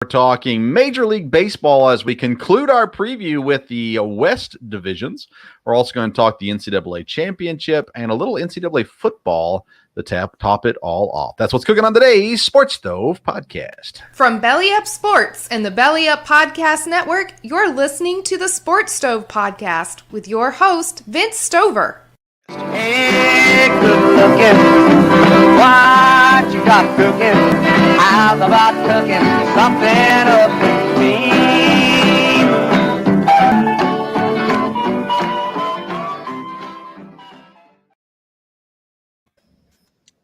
We're talking Major League Baseball as we conclude our preview with the West divisions. We're also going to talk the NCAA championship and a little NCAA football to top it all off. That's what's cooking on today's Sports Stove podcast. From Belly Up Sports and the Belly Up Podcast Network, you're listening to the Sports Stove podcast with your host, Vince Stover. Hey, good looking, what you got cooking? How's about cooking something up with me?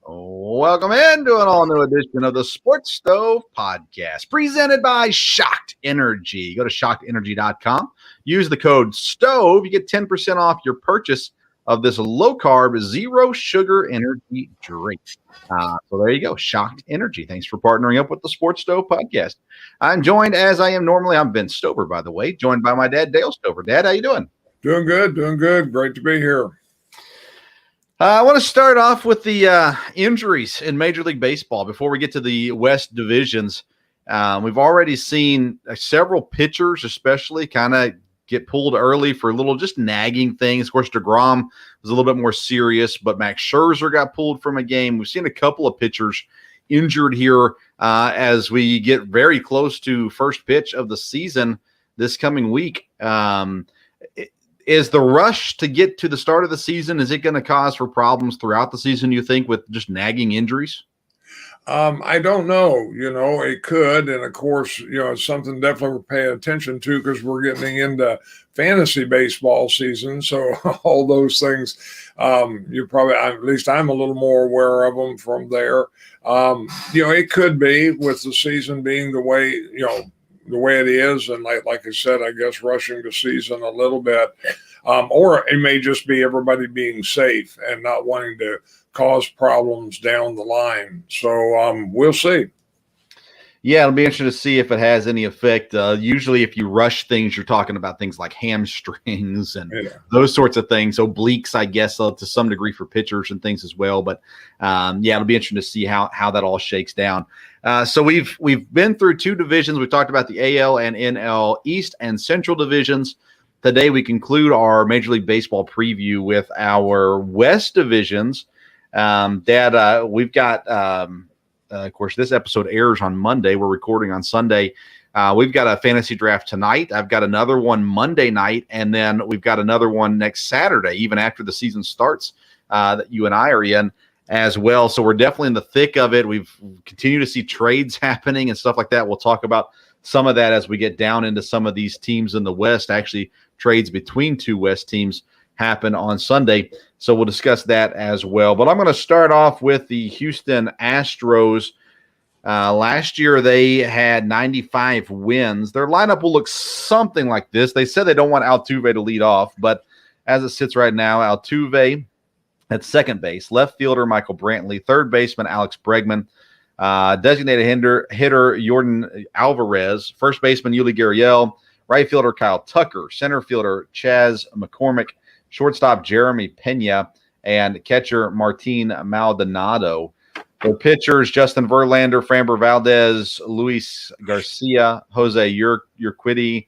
Welcome into an all-new edition of the Sports Stove podcast, presented by Shocked Energy. Go to shockedenergy.com. Use the code STOVE. You get 10% off your purchase of this low-carb, zero-sugar energy drink. So there you go, Shocked Energy. Thanks for partnering up with the Sports Stove podcast. I'm joined, as I am normally, I'm Vince Stover, by the way, joined by my dad, Dale Stover. Dad, how you doing? Doing good. Great to be here. I want to start off with the injuries in Major League Baseball before we get to the West divisions. We've already seen several pitchers, especially, kind of get pulled early for little just nagging things. Of course, DeGrom was a little bit more serious, but Max Scherzer got pulled from a game. We've seen a couple of pitchers injured here as we get very close to first pitch of the season this coming week. Is the rush to get to the start of the season, is it going to cause for problems throughout the season, you think, with just nagging injuries? I don't know. It could. And, of course, it's something definitely we're paying attention to because we're getting into fantasy baseball season. So all those things, you probably, at least I'm a little more aware of them from there. It could be with the season being the way it is. And like I said, I guess rushing the season a little bit. Or it may just be everybody being safe and not wanting to cause problems down the line. So we'll see. Yeah, it'll be interesting to see if it has any effect. Usually if you rush things, you're talking about things like hamstrings and those sorts of things. Obliques, I guess, to some degree for pitchers and things as well. But it'll be interesting to see how that all shakes down. So we've been through two divisions. We've talked about the AL and NL East and Central divisions. Today we conclude our Major League Baseball preview with our West divisions. Dad, we've got, of course, this episode airs on Monday. We're recording on Sunday. We've got a fantasy draft tonight. I've got another one Monday night, and then we've got another one next Saturday, even after the season starts, that you and I are in as well. So we're definitely in the thick of it. We've continued to see trades happening and stuff like that. We'll talk about some of that as we get down into some of these teams in the West. Actually, trades between two West teams happen on Sunday. So we'll discuss that as well. But I'm going to start off with the Houston Astros. Last year, they had 95 wins. Their lineup will look something like this. They said they don't want Altuve to lead off, but as it sits right now, Altuve at second base, left fielder Michael Brantley, third baseman Alex Bregman, designated hitter Jordan Alvarez, first baseman Yuli Gurriel, right fielder Kyle Tucker, center fielder Chaz McCormick, shortstop Jeremy Pena, and catcher Martin Maldonado. For pitchers, Justin Verlander, Framber Valdez, Luis Garcia, Jose Urquidy,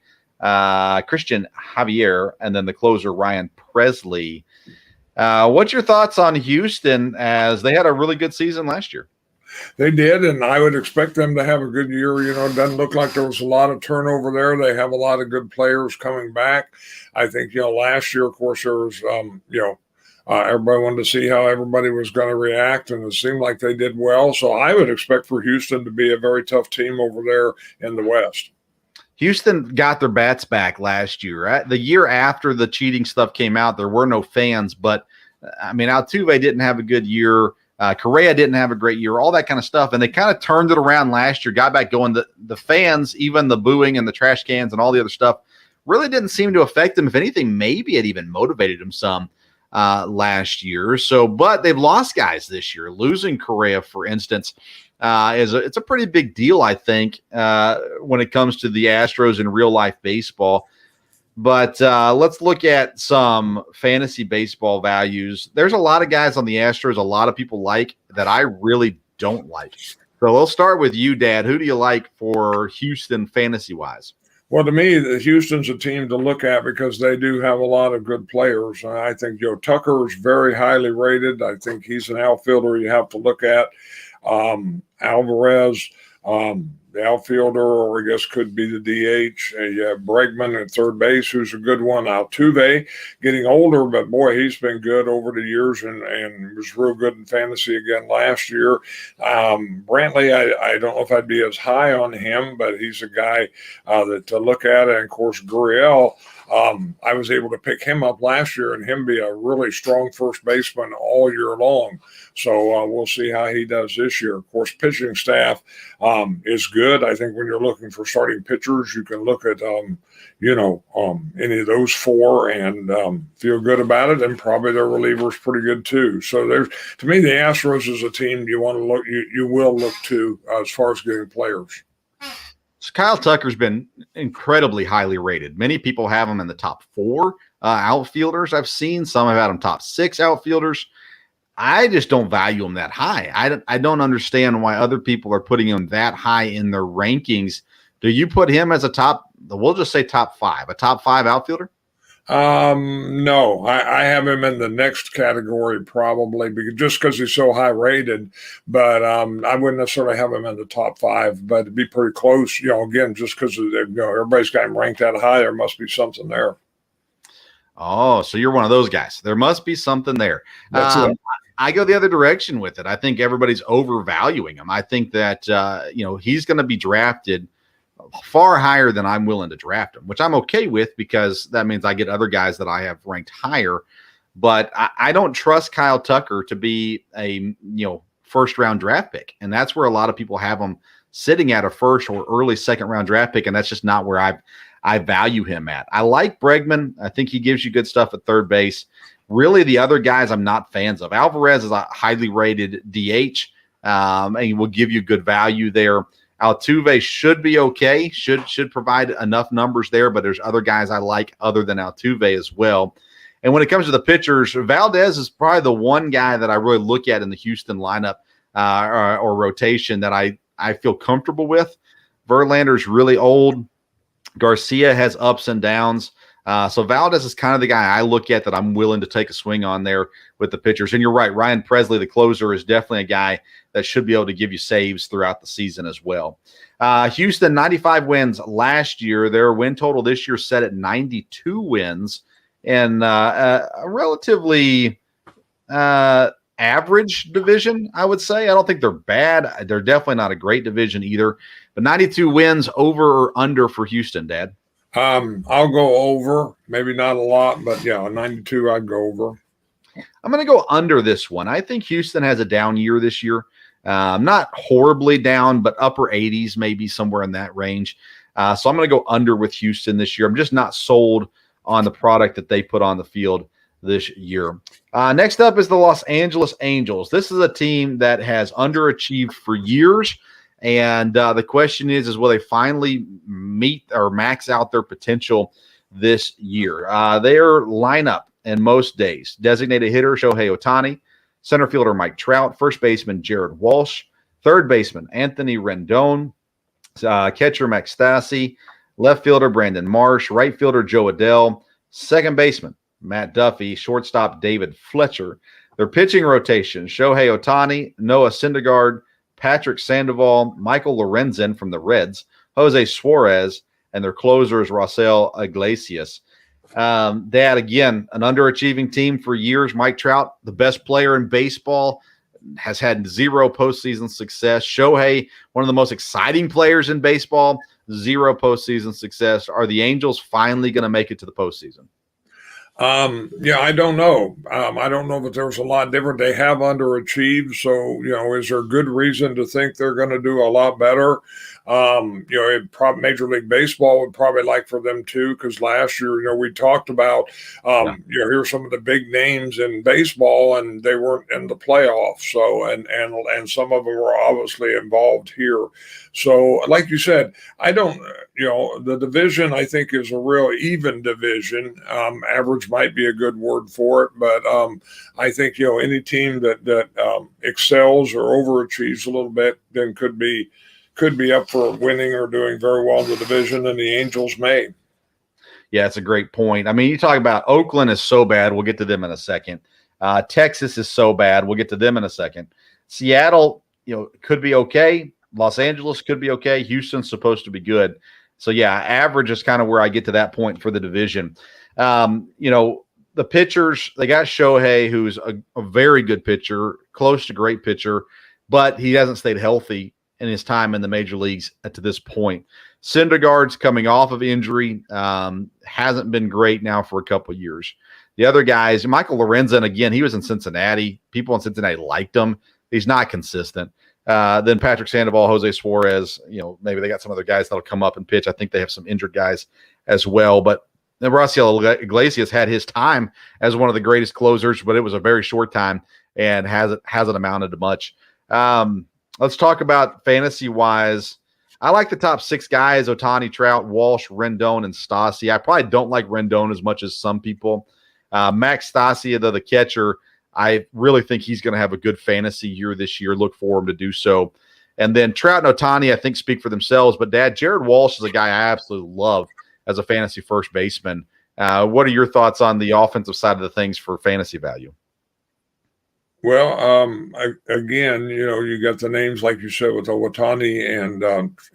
Christian Javier, and then the closer Ryan Presley. What's your thoughts on Houston as they had a really good season last year? They did, and I would expect them to have a good year. It doesn't look like there was a lot of turnover there. They have a lot of good players coming back. I think, last year, of course, there was, everybody wanted to see how everybody was going to react, and it seemed like they did well. So I would expect for Houston to be a very tough team over there in the West. Houston got their bats back last year. Right? The year after the cheating stuff came out, there were no fans, but, Altuve didn't have a good year. Correa didn't have a great year, all that kind of stuff. And they kind of turned it around last year, got back going. The fans, even the booing and the trash cans and all the other stuff, really didn't seem to affect them. If anything, maybe it even motivated them some last year. But they've lost guys this year. Losing Correa, for instance, it's a pretty big deal, I think, when it comes to the Astros in real life baseball. But let's look at some fantasy baseball values. There's a lot of guys on the Astros, a lot of people like that I really don't like. So we'll start with you, Dad. Who do you like for Houston fantasy-wise? Well, to me, Houston's a team to look at because they do have a lot of good players. I think Joe Tucker is very highly rated. I think he's an outfielder you have to look at. Alvarez, the outfielder, or I guess could be the DH. You have Bregman at third base, who's a good one. Altuve, getting older, but boy, he's been good over the years and was real good in fantasy again last year. Brantley, I don't know if I'd be as high on him, but he's a guy that to look at. And of course, Gurriel, I was able to pick him up last year and him be a really strong first baseman all year long. So we'll see how he does this year. Of course, pitching staff is good. I think when you're looking for starting pitchers, you can look at, any of those four and feel good about it. And probably their relievers pretty good too. So to me, the Astros is a team you want to look, you will look to as far as getting players. So Kyle Tucker's been incredibly highly rated. Many people have him in the top 4 outfielders I've seen. Some have had him top 6 outfielders. I just don't value him that high. I don't understand why other people are putting him that high in their rankings. Do you put him as we'll just say top 5, a top 5 outfielder? No, I have him in the next category probably just because he's so high rated, but I wouldn't necessarily have him in the top 5, but it'd be pretty close, again, just because everybody's got him ranked that high. There must be something there. Oh, so you're one of those guys. There must be something there. I go the other direction with it. I think everybody's overvaluing him. I think that, he's going to be drafted far higher than I'm willing to draft him, which I'm okay with because that means I get other guys that I have ranked higher. But I don't trust Kyle Tucker to be a, first round draft pick. And that's where a lot of people have him sitting at a first or early second round draft pick. And that's just not where I value him at. I like Bregman. I think he gives you good stuff at third base. Really, the other guys I'm not fans of. Alvarez is a highly rated DH, and he will give you good value there. Altuve should be okay, should provide enough numbers there, but there's other guys I like other than Altuve as well. And when it comes to the pitchers, Valdez is probably the one guy that I really look at in the Houston lineup or rotation that I feel comfortable with. Verlander's really old. Garcia has ups and downs. So Valdez is kind of the guy I look at that I'm willing to take a swing on there with the pitchers. And you're right, Ryan Presley, the closer, is definitely a guy that should be able to give you saves throughout the season as well. Houston, 95 wins last year. Their win total this year set at 92 wins in a relatively average division, I would say. I don't think they're bad. They're definitely not a great division either. But 92 wins, over or under for Houston, Dad? I'll go over, maybe not a lot, but 92, I'd go over. I'm going to go under this one. I think Houston has a down year this year. Not horribly down, but upper 80s, maybe somewhere in that range. So I'm going to go under with Houston this year. I'm just not sold on the product that they put on the field this year. Next up is the Los Angeles Angels. This is a team that has underachieved for years. And the question is will they finally meet or max out their potential this year? Their lineup in most days: designated hitter Shohei Ohtani, center fielder Mike Trout, first baseman Jared Walsh, third baseman Anthony Rendon, catcher Max Stassi, left fielder Brandon Marsh, right fielder Joe Adell, second baseman Matt Duffy, shortstop David Fletcher. Their pitching rotation: Shohei Ohtani, Noah Syndergaard, Patrick Sandoval, Michael Lorenzen from the Reds, Jose Suarez, and their closer is Raisel Iglesias. That, again, an underachieving team for years. Mike Trout, the best player in baseball, has had 0 postseason success. Shohei, one of the most exciting players in baseball, 0 postseason success. Are the Angels finally going to make it to the postseason? I don't know. I don't know that there's a lot different. They have underachieved. So, is there good reason to think they're going to do a lot better? Major League Baseball would probably like for them to, because last year, we talked about, here's some of the big names in baseball and they weren't in the playoffs. So, and some of them were obviously involved here. So like you said, I don't, the division, I think, is a real even division. Average might be a good word for it, but I think, any team that excels or overachieves a little bit then could be up for winning or doing very well in the division, and the Angels may. Yeah, it's a great point. I mean, you talk about Oakland is so bad. We'll get to them in a second. Texas is so bad. We'll get to them in a second. Seattle, could be okay. Los Angeles could be okay. Houston's supposed to be good. So, yeah, average is kind of where I get to that point for the division. The pitchers, they got Shohei, who's a very good pitcher, close to great pitcher, but he hasn't stayed healthy in his time in the major leagues to this point. Syndergaard's coming off of injury, hasn't been great now for a couple of years. The other guys, Michael Lorenzen, again, he was in Cincinnati. People in Cincinnati liked him. He's not consistent. Then Patrick Sandoval, Jose Suarez, maybe they got some other guys that'll come up and pitch. I think they have some injured guys as well. But Rafael Iglesias had his time as one of the greatest closers, but it was a very short time and hasn't amounted to much. Let's talk about fantasy-wise. I like the top 6 guys: Ohtani, Trout, Walsh, Rendon, and Stassi. I probably don't like Rendon as much as some people. Max Stassi, the catcher, I really think he's going to have a good fantasy year this year. Look for him to do so. And then Trout and Ohtani, I think, speak for themselves. But, Dad, Jared Walsh is a guy I absolutely love as a fantasy first baseman. What are your thoughts on the offensive side of the things for fantasy value? Well, again, you got the names, like you said, with Ohtani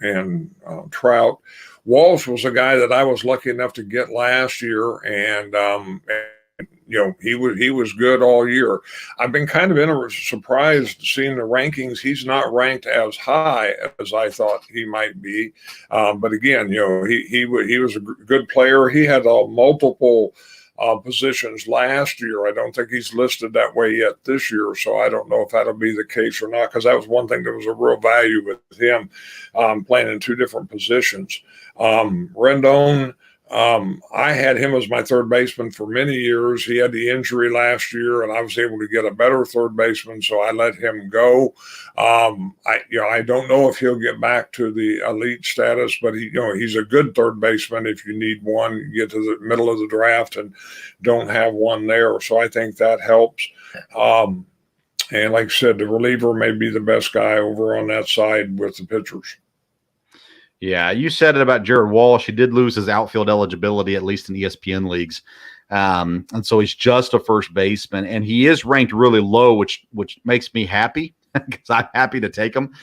and Trout. Walsh was a guy that I was lucky enough to get last year, and he was good all year. I've been kind of surprised seeing the rankings. He's not ranked as high as I thought he might be, but again, he was a good player. He had multiple positions last year. I don't think he's listed that way yet this year, so I don't know if that'll be the case or not, because that was one thing that was a real value with him, playing in 2 different positions. Rendon, I had him as my third baseman for many years. He had the injury last year, and I was able to get a better third baseman, so I let him go. I don't know if he'll get back to the elite status, but he's a good third baseman. If you need one, you get to the middle of the draft and don't have one there, so I think that helps. And like I said, the reliever may be the best guy over on that side with the pitchers. Yeah, you said it about Jared Walsh. He did lose his outfield eligibility, at least in ESPN leagues. And so he's just a first baseman, and he is ranked really low, which makes me happy because I'm happy to take him.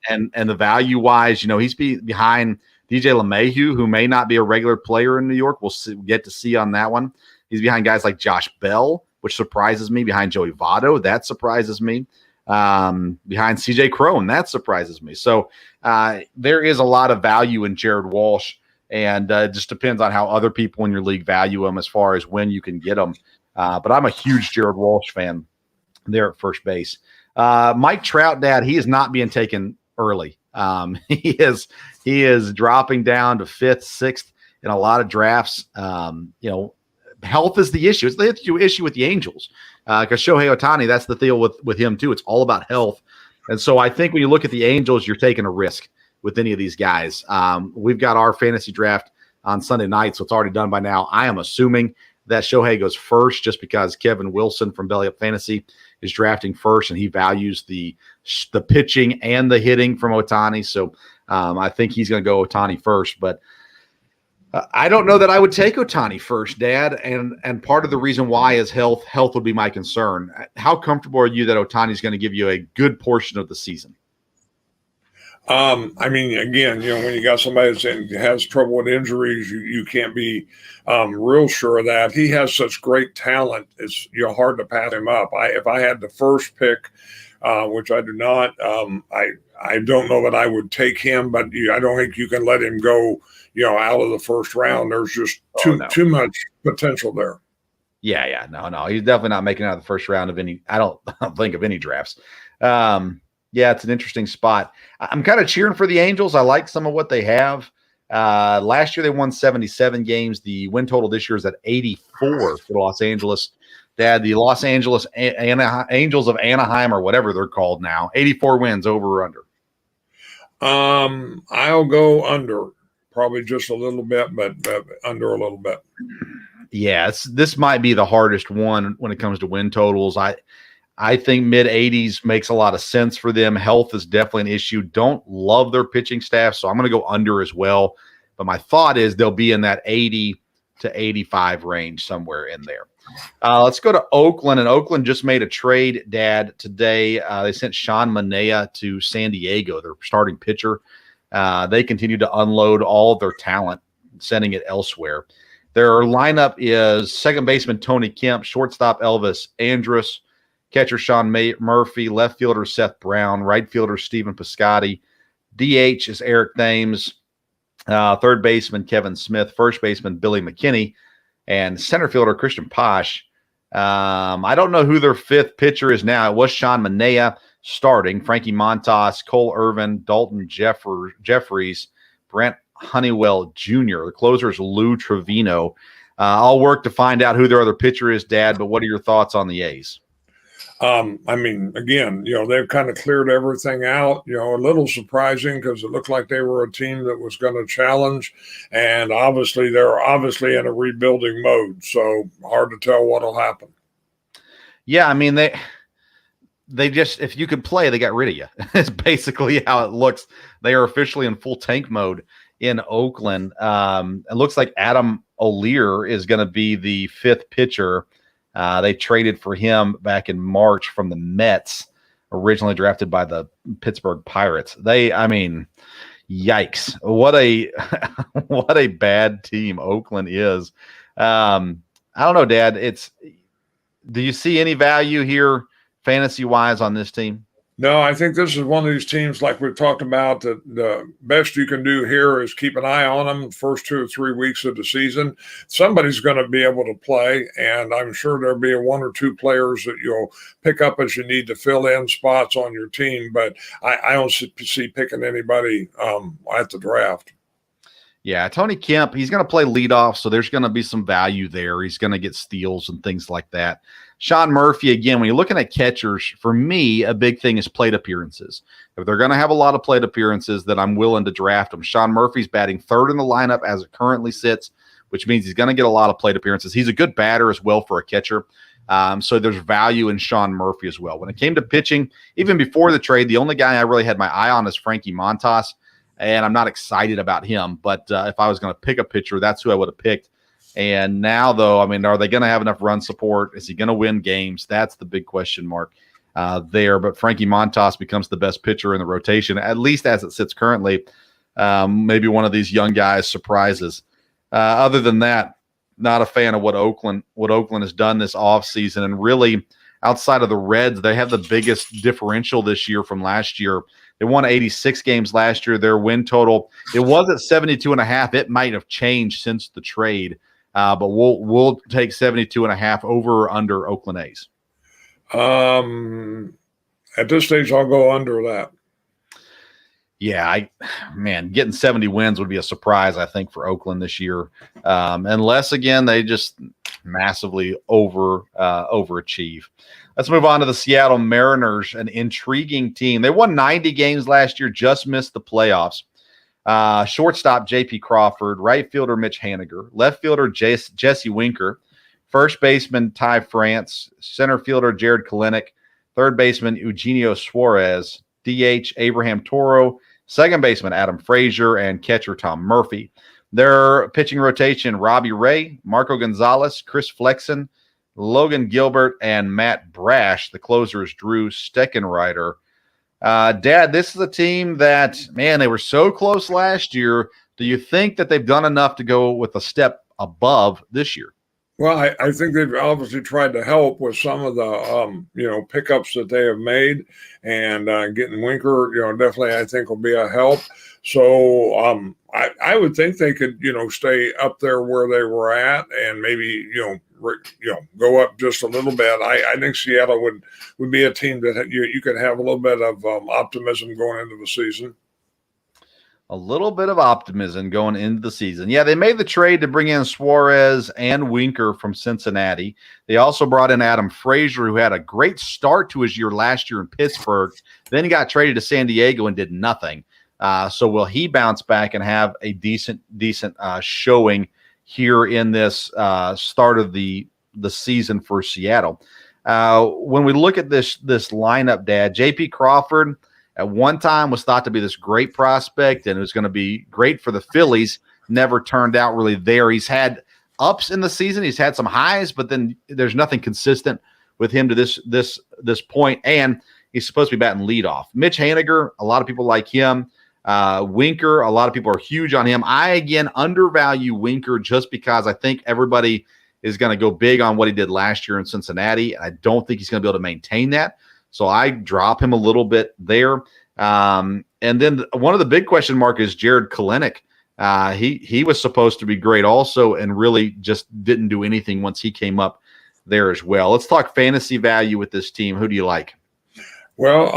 And the value-wise, he's behind DJ LeMahieu, who may not be a regular player in New York. We'll get to see on that one. He's behind guys like Josh Bell, which surprises me, behind Joey Votto. That surprises me. Behind CJ Crone, that surprises me. So there is a lot of value in Jared Walsh, and it just depends on how other people in your league value him as far as when you can get him. But I'm a huge Jared Walsh fan there at first base. Mike Trout, Dad, he is not being taken early. He is dropping down to 5th, 6th in a lot of drafts. Health is the issue. It's the issue with the Angels because Shohei Ohtani, that's the deal with him too. It's all about health. And so I think when you look at the Angels, you're taking a risk with any of these guys. We've got our fantasy draft on Sunday night, so it's already done by now. I am assuming that Shohei goes first just because Kevin Wilson from Belly Up Fantasy is drafting first, and he values the pitching and the hitting from Ohtani. So I think he's going to go Ohtani first, but I don't know that I would take Ohtani first, Dad, and part of the reason why is health. Health would be my concern. How comfortable are you that Ohtani is going to give you a good portion of the season? I mean, again, when you got somebody that has trouble with injuries, you can't be real sure of that. He has such great talent; it's hard to pass him up. If I had the first pick, which I do not, I don't know that I would take him, but I don't think you can let him go. Out of the first round, there's just too much potential there. Yeah, no, he's definitely not making it out of the first round of any. I don't think of any drafts. Yeah, it's an interesting spot. I'm kind of cheering for the Angels. I like some of what they have. Last year they won 77 games. The win total this year is at 84 for Los Angeles. Dad, the Los Angeles Angels of Anaheim, or whatever they're called now, 84 wins, over or under? I'll go under. probably just a little bit, but under a little bit. Yeah, this might be the hardest one when it comes to win totals. I think mid-80s makes a lot of sense for them. Health is definitely an issue. Don't love their pitching staff, so I'm going to go under as well. But my thought is they'll be in that 80 to 85 range, somewhere in there. Let's go to Oakland, and Oakland just made a trade, Dad, today. They sent Sean Manaea to San Diego, their starting pitcher. They continue to unload all of their talent, sending it elsewhere. Their lineup is second baseman Tony Kemp, shortstop Elvis Andrus, catcher Sean Murphy, left fielder Seth Brown, right fielder Stephen Piscotty, DH is Eric Thames, third baseman Kevin Smith, first baseman Billy McKinney, and center fielder Christian Posh. I don't know who their fifth pitcher is now. It was Sean Manaea starting, Frankie Montas, Cole Irvin, Dalton Jeffries, Brent Honeywell Jr. The closer is Lou Trevino. I'll work to find out who their other pitcher is, Dad, but what are your thoughts on the A's? I mean, again, they've kind of cleared everything out, a little surprising because it looked like they were a team that was going to challenge. And obviously, they're in a rebuilding mode. So hard to tell what'll happen. Yeah, I mean, they just, if you could play, they got rid of you. It's basically how it looks. They are officially in full tank mode in Oakland. It looks like Adam O'Leary is going to be the fifth pitcher. They traded for him back in March from the Mets, originally drafted by the Pittsburgh Pirates. Yikes. What a bad team Oakland is. I don't know, Dad. Do you see any value here fantasy-wise on this team? No, I think this is one of these teams like we've talked about that the best you can do here is keep an eye on them the first 2 or 3 weeks of the season. Somebody's going to be able to play, and I'm sure there'll be one or two players that you'll pick up as you need to fill in spots on your team, but I don't see picking anybody at the draft. Yeah, Tony Kemp, he's going to play leadoff, so there's going to be some value there. He's going to get steals and things like that. Sean Murphy, again, when you're looking at catchers, for me, a big thing is plate appearances. If they're going to have a lot of plate appearances, then I'm willing to draft them. Sean Murphy's batting third in the lineup as it currently sits, which means he's going to get a lot of plate appearances. He's a good batter as well for a catcher. So there's value in Sean Murphy as well. When it came to pitching, even before the trade, the only guy I really had my eye on is Frankie Montas, and I'm not excited about him. But if I was going to pick a pitcher, that's who I would have picked. And now, though, are they going to have enough run support? Is he going to win games? That's the big question mark there. But Frankie Montas becomes the best pitcher in the rotation, at least as it sits currently. Maybe one of these young guys surprises. Other than that, not a fan of what Oakland has done this offseason. And really, outside of the Reds, they have the biggest differential this year from last year. They won 86 games last year. Their win total, it was at 72.5. It might have changed since the trade. But we'll take 72.5 over or under Oakland A's. At this stage, I'll go under that. Yeah, getting 70 wins would be a surprise, I think, for Oakland this year. Unless, again, they just massively overachieve. Let's move on to the Seattle Mariners, an intriguing team. They won 90 games last year, just missed the playoffs. Shortstop J.P. Crawford, right fielder Mitch Haniger, left fielder Jesse Winker, first baseman Ty France, center fielder Jared Kalenic, third baseman Eugenio Suarez, DH Abraham Toro, second baseman Adam Frazier, and catcher Tom Murphy. Their pitching rotation: Robbie Ray, Marco Gonzalez, Chris Flexen, Logan Gilbert, and Matt Brash. The closer is Drew Steckenrider. Dad, this is a team that, they were so close last year. Do you think that they've done enough to go with a step above this year? Well, I think they've obviously tried to help with some of the, pickups that they have made, and getting Winker, definitely I think will be a help. So I would think they could, stay up there where they were at, and maybe, go up just a little bit. I think Seattle would be a team that you could have a little bit of optimism going into the season. A little bit of optimism going into the season. Yeah, they made the trade to bring in Suarez and Winker from Cincinnati. They also brought in Adam Frazier, who had a great start to his year last year in Pittsburgh. Then he got traded to San Diego and did nothing. So will he bounce back and have a decent showing here in this start of the season for Seattle? When we look at this lineup, Dad, J.P. Crawford at one time was thought to be this great prospect and it was going to be great for the Phillies. Never turned out really there. He's had ups in the season. He's had some highs, but then there's nothing consistent with him to this point. And he's supposed to be batting leadoff. Mitch Haniger, a lot of people like him. Winker, a lot of people are huge on him. I, again, undervalue Winker just because I think everybody is going to go big on what he did last year in Cincinnati. I don't think he's going to be able to maintain that. So I drop him a little bit there. And then one of the big question mark is Jared Kelenic. He was supposed to be great also and really just didn't do anything once he came up there as well. Let's talk fantasy value with this team. Who do you like? Well,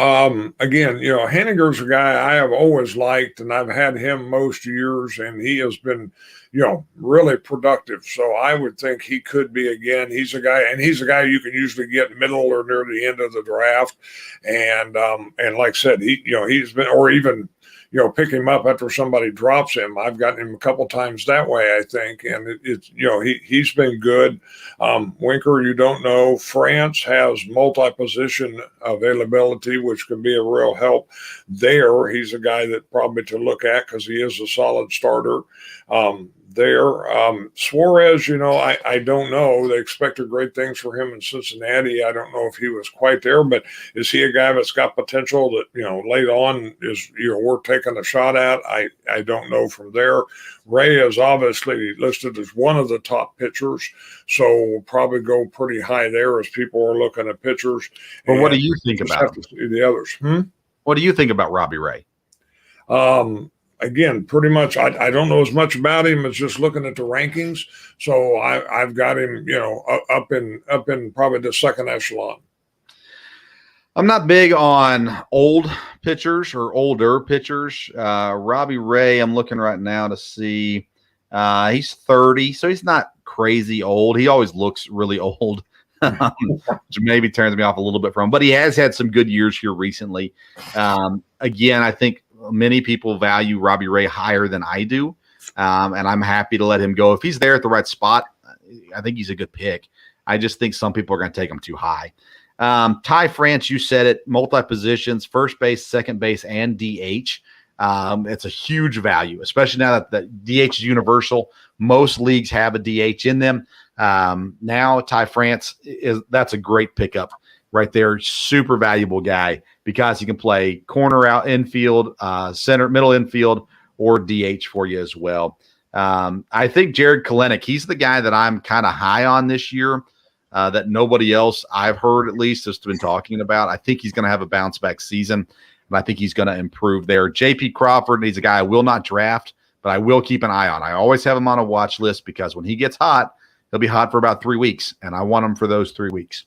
again, Haniger's a guy I have always liked, and I've had him most years, and he has been, really productive. So I would think he could be again. He's a guy you can usually get middle or near the end of the draft, and like I said, he's been, or even pick him up after somebody drops him. I've gotten him a couple times that way, I think, and he's been good. Winker, you don't know. France has multi-position availability, which can be a real help there. He's a guy that probably to look at because he is a solid starter. Suarez, I don't know. They expected great things for him in Cincinnati. I don't know if he was quite there, but is he a guy that's got potential that, late on is, worth taking a shot at? I don't know from there. Ray is obviously listed as one of the top pitchers, so we'll probably go pretty high there as people are looking at pitchers. Well, what do you think about the others? What do you think about Robbie Ray? Again, pretty much, I don't know as much about him as just looking at the rankings. So I've got him, up in probably the second echelon. I'm not big on old pitchers or older pitchers. Robbie Ray, I'm looking right now to see. He's 30, so he's not crazy old. He always looks really old, which maybe turns me off a little bit from him. But he has had some good years here recently. Again, I think many people value Robbie Ray higher than I do, and I'm happy to let him go. If he's there at the right spot, I think he's a good pick. I just think some people are going to take him too high. Ty France, you said it, multi-positions, first base, second base, and DH. It's a huge value, especially now that the DH is universal. Most leagues have a DH in them. Now Ty France, that's a great pickup right there. Super valuable guy because he can play corner, out infield, center, middle infield, or DH for you as well. I think Jared Kelenic, he's the guy that I'm kind of high on this year, that nobody else I've heard at least has been talking about. I think he's going to have a bounce back season, and I think he's going to improve there. J.P. Crawford, he's a guy I will not draft, but I will keep an eye on. I always have him on a watch list because when he gets hot, he'll be hot for about 3 weeks, and I want him for those 3 weeks.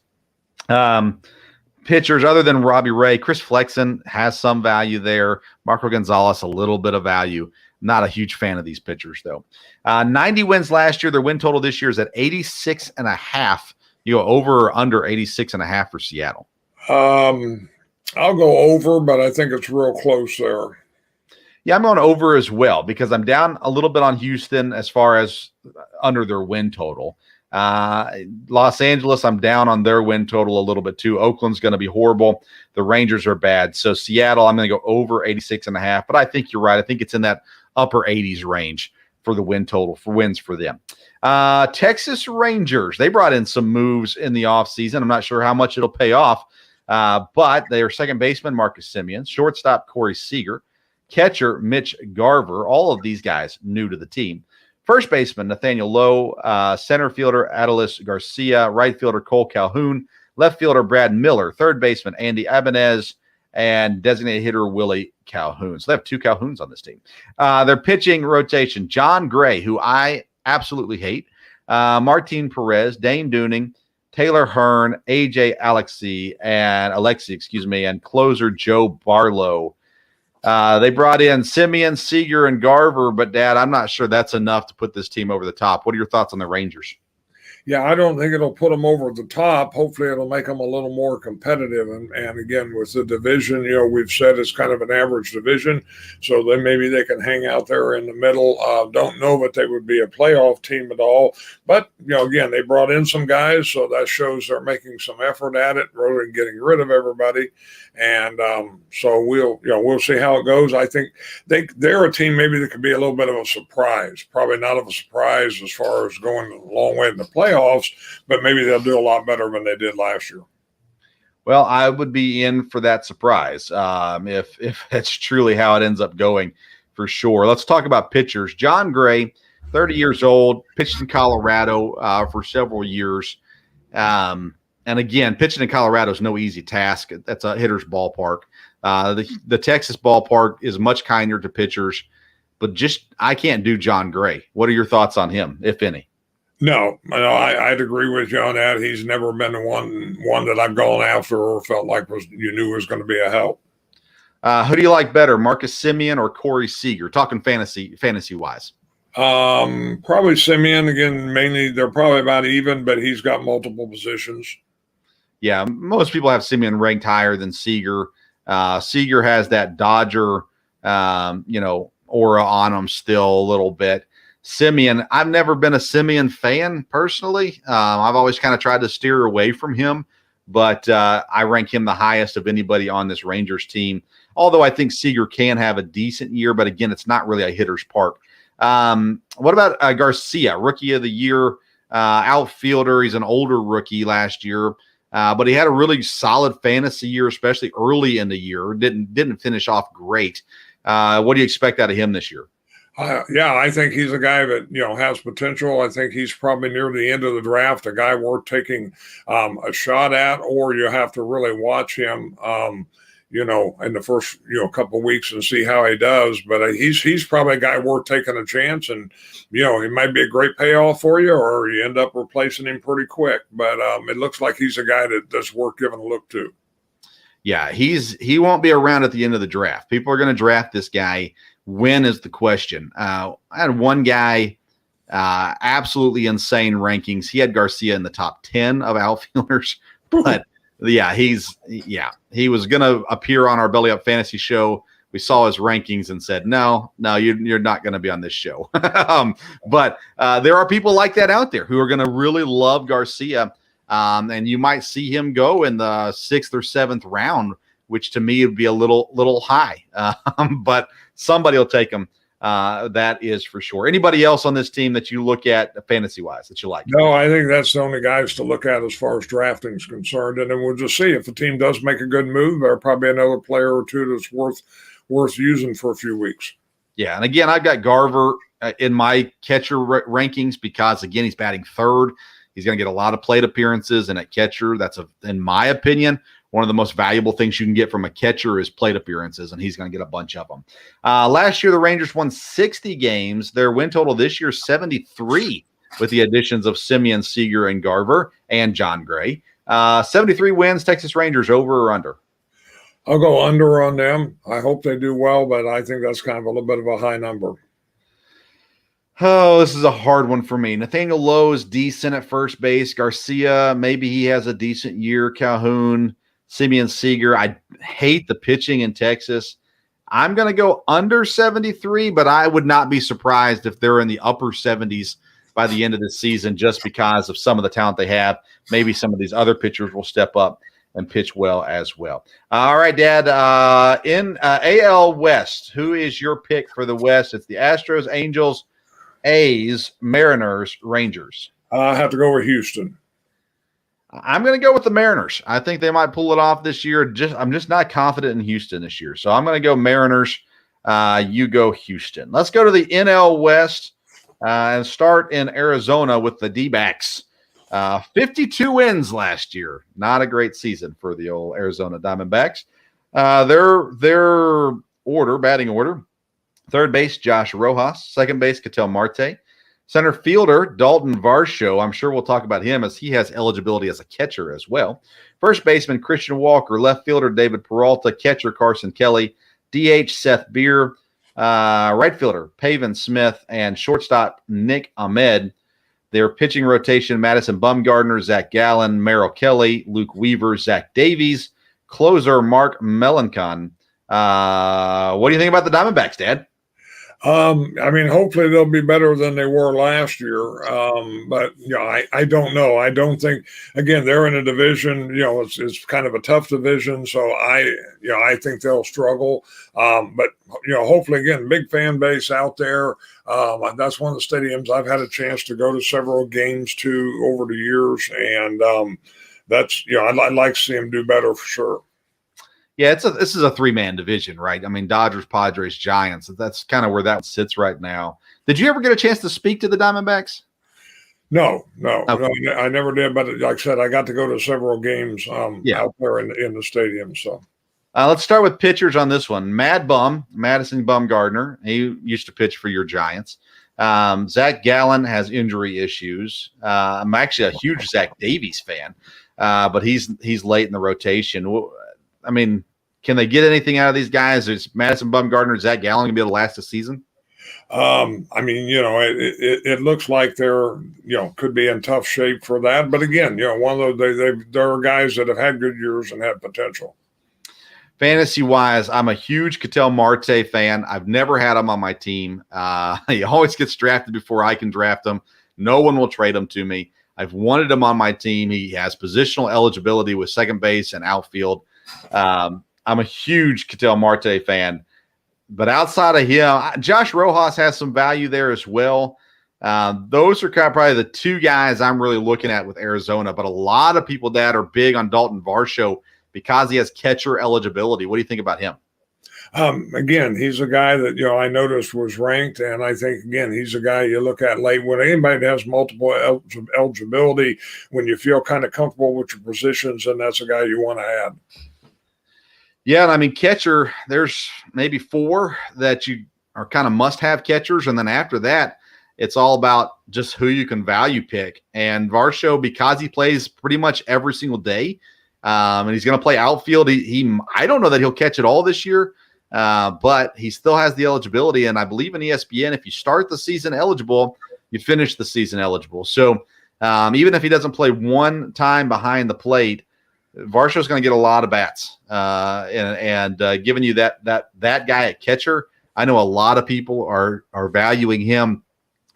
Pitchers other than Robbie Ray, Chris Flexen has some value there. Marco Gonzalez, a little bit of value. Not a huge fan of these pitchers, though. 90 wins last year. Their win total this year is at 86.5. You go over or under 86.5 for Seattle? I'll go over, but I think it's real close there. Yeah, I'm going over as well because I'm down a little bit on Houston as far as under their win total. Los Angeles, I'm down on their win total a little bit too. Oakland's going to be horrible. The Rangers are bad. So Seattle, I'm going to go over 86.5. But I think you're right. I think it's in that upper 80s range for the win total for wins for them. Texas Rangers, they brought in some moves in the offseason. I'm not sure how much it'll pay off, but their second baseman, Marcus Semien, shortstop, Corey Seager, catcher, Mitch Garver, all of these guys new to the team. First baseman, Nathaniel Lowe, center fielder, Adolis Garcia, right fielder, Cole Calhoun, left fielder, Brad Miller, third baseman, Andy Ibanez, and designated hitter, Willie Calhoun. So they have two Calhouns on this team. Their pitching rotation, John Gray, who I absolutely hate, Martin Perez, Dane Dooning, Taylor Hearn, AJ Alexy, and closer Joe Barlow. They brought in Semien, Seager, and Garver, but Dad, I'm not sure that's enough to put this team over the top. What are your thoughts on the Rangers? Yeah, I don't think it'll put them over the top. Hopefully, it'll make them a little more competitive. And again, with the division, we've said it's kind of an average division, so then maybe they can hang out there in the middle. Don't know that they would be a playoff team at all, but again, they brought in some guys, so that shows they're making some effort at it rather than getting rid of everybody. And so we'll see how it goes. I think they're a team maybe that could be a little bit of a surprise. Probably not of a surprise as far as going a long way in the playoffs, but maybe they'll do a lot better than they did last year. Well, I would be in for that surprise if that's truly how it ends up going, for sure. Let's talk about pitchers. John Gray, 30 years old, pitched in Colorado for several years. And again, pitching in Colorado is no easy task. That's a hitter's ballpark. The Texas ballpark is much kinder to pitchers, but I can't do John Gray. What are your thoughts on him, if any? No, I'd agree with you on that. He's never been the one that I've gone after or felt like you knew was going to be a help. Who do you like better, Marcus Semien or Corey Seager? Talking fantasy wise. Probably Semien. Again, mainly they're probably about even, but he's got multiple positions. Yeah, most people have Semien ranked higher than Seager. Seager has that Dodger, aura on him still a little bit. Semien, I've never been a Semien fan personally. I've always kind of tried to steer away from him, but I rank him the highest of anybody on this Rangers team. Although I think Seager can have a decent year, but again, it's not really a hitter's park. What about Garcia, rookie of the year, outfielder? He's an older rookie last year. But he had a really solid fantasy year, especially early in the year. Didn't finish off great. What do you expect out of him this year? I think he's a guy that has potential. I think he's probably near the end of the draft, a guy worth taking a shot at, or you have to really watch him. In the first couple of weeks and see how he does. But he's probably a guy worth taking a chance, and he might be a great payoff for you, or you end up replacing him pretty quick. But it looks like he's a guy that's worth giving a look to. Yeah, he won't be around at the end of the draft. People are going to draft this guy. When is the question? I had one guy, absolutely insane rankings. He had Garcia in the top 10 of outfielders, but. Yeah, he was going to appear on our Belly Up Fantasy show. We saw his rankings and said, no, you're not going to be on this show. But there are people like that out there who are going to really love Garcia. And you might see him go in the 6th or 7th round, which to me would be a little high. But somebody will take him. That is for sure. Anybody else on this team that you look at fantasy-wise that you like? No, I think that's the only guys to look at as far as drafting is concerned. And then we'll just see if the team does make a good move. There'll probably another player or two that's worth using for a few weeks. Yeah, and again, I've got Garver in my catcher rankings because, again, he's batting third. He's going to get a lot of plate appearances, and at catcher, that's, in my opinion, one of the most valuable things you can get from a catcher is plate appearances, and he's going to get a bunch of them. Last year, the Rangers won 60 games. Their win total this year, 73, with the additions of Semien, Seager, and Garver, and John Gray. 73 wins, Texas Rangers, over or under? I'll go under on them. I hope they do well, but I think that's kind of a little bit of a high number. Oh, this is a hard one for me. Nathaniel Lowe is decent at first base. Garcia, maybe he has a decent year. Calhoun, Semien, Seager. I hate the pitching in Texas. I'm going to go under 73, but I would not be surprised if they're in the upper 70s by the end of the season just because of some of the talent they have. Maybe some of these other pitchers will step up and pitch well as well. All right, Dad. In AL West, who is your pick for the West? It's the Astros, Angels, A's, Mariners, Rangers. I have to go with Houston. I'm going to go with the Mariners. I think they might pull it off this year. I'm just not confident in Houston this year. So I'm going to go Mariners. You go Houston. Let's go to the NL West and start in Arizona with the D-backs. 52 wins last year. Not a great season for the old Arizona Diamondbacks. Their batting order, third base, Josh Rojas. Second base, Ketel Marte. Center fielder, Dalton Varsho. I'm sure we'll talk about him as he has eligibility as a catcher as well. First baseman, Christian Walker. Left fielder, David Peralta. Catcher, Carson Kelly. DH, Seth Beer. Right fielder, Pavin Smith. And shortstop, Nick Ahmed. Their pitching rotation: Madison Bumgarner, Zach Gallen, Merrill Kelly, Luke Weaver, Zach Davies. Closer: Mark Melancon. What do you think about the Diamondbacks, Dad? I mean, hopefully they'll be better than they were last year. But I don't know. I don't think, again, they're in a division, it's kind of a tough division. So I think they'll struggle. But hopefully, again, big fan base out there. That's one of the stadiums I've had a chance to go to several games to over the years. And that's, I'd like to see them do better for sure. Yeah, this is a three-man division, right? I mean, Dodgers, Padres, Giants. That's kind of where that sits right now. Did you ever get a chance to speak to the Diamondbacks? No, Okay. I never did. But like I said, I got to go to several games out there in the stadium. So let's start with pitchers on this one. Madison Bumgarner. He used to pitch for your Giants. Zach Gallen has injury issues. I'm actually a huge Zach Davies fan, but he's late in the rotation. I mean, can they get anything out of these guys? Is Madison Bumgarner, Zach Gallen going to be able to last the season? I mean, it looks like they're, could be in tough shape for that. But again, one of those, there are guys that have had good years and have potential. Fantasy-wise, I'm a huge Ketel Marte fan. I've never had him on my team. He always gets drafted before I can draft him. No one will trade him to me. I've wanted him on my team. He has positional eligibility with second base and outfield. I'm a huge Ketel Marte fan, but outside of him, Josh Rojas has some value there as well. Those are kind of probably the two guys I'm really looking at with Arizona, but a lot of people that are big on Dalton Varsho because he has catcher eligibility. What do you think about him? Again, he's a guy that, I noticed was ranked. And I think, again, he's a guy you look at late when anybody that has multiple eligibility, when you feel kind of comfortable with your positions, and that's a guy you want to add. Yeah, and I mean, catcher, there's maybe four that you are kind of must-have catchers, and then after that, it's all about just who you can value pick. And Varsho, because he plays pretty much every single day, and he's going to play outfield, I don't know that he'll catch it all this year, but he still has the eligibility. And I believe in ESPN, if you start the season eligible, you finish the season eligible. So even if he doesn't play one time behind the plate, Varsho's going to get a lot of bats, and giving you that guy at catcher. I know a lot of people are valuing him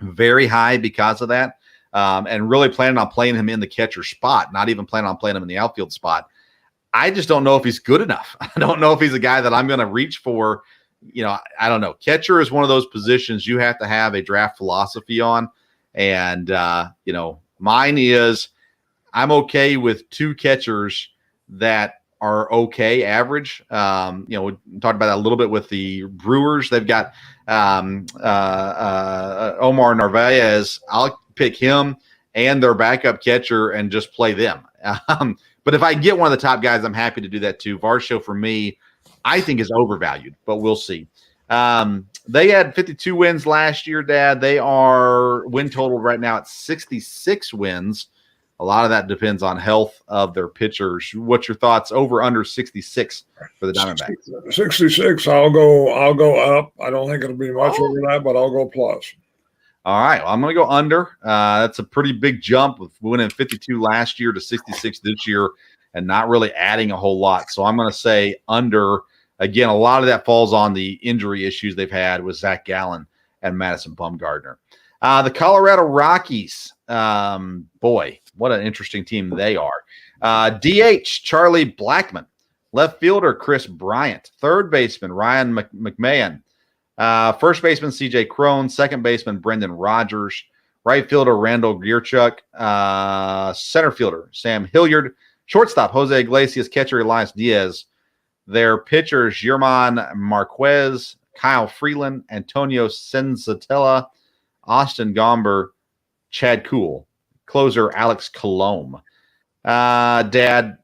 very high because of that, and really planning on playing him in the catcher spot, not even planning on playing him in the outfield spot. I just don't know if he's good enough. I don't know if he's a guy that I'm going to reach for. I don't know. Catcher is one of those positions you have to have a draft philosophy on, and mine is, I'm okay with two catchers that are okay, average. We talked about that a little bit with the Brewers. They've got Omar Narvaez. I'll pick him and their backup catcher and just play them. But if I get one of the top guys, I'm happy to do that too. Varsho, for me, I think is overvalued, but we'll see. They had 52 wins last year, Dad. They are win total right now at 66 wins. A lot of that depends on health of their pitchers. What's your thoughts over under 66 for the Diamondbacks? 66. I'll go up. I don't think it'll be much over that, but I'll go plus. All right. Well, I'm going to go under. That's a pretty big jump with winning 52 last year to 66 this year and not really adding a whole lot. So I'm going to say under. Again, a lot of that falls on the injury issues they've had with Zach Gallen and Madison Bumgarner. The Colorado Rockies, boy, what an interesting team they are. DH, Charlie Blackmon. Left fielder, Chris Bryant. Third baseman, Ryan McMahon. First baseman, C.J. Cron. Second baseman, Brendan Rodgers. Right fielder, Randall Gierchuk. Center fielder, Sam Hilliard. Shortstop, Jose Iglesias. Catcher, Elias Diaz. Their pitchers, German Marquez, Kyle Freeland, Antonio Senzatella, Austin Gomber, Chad Kuhl. Closer, Alex Colomb. Dad,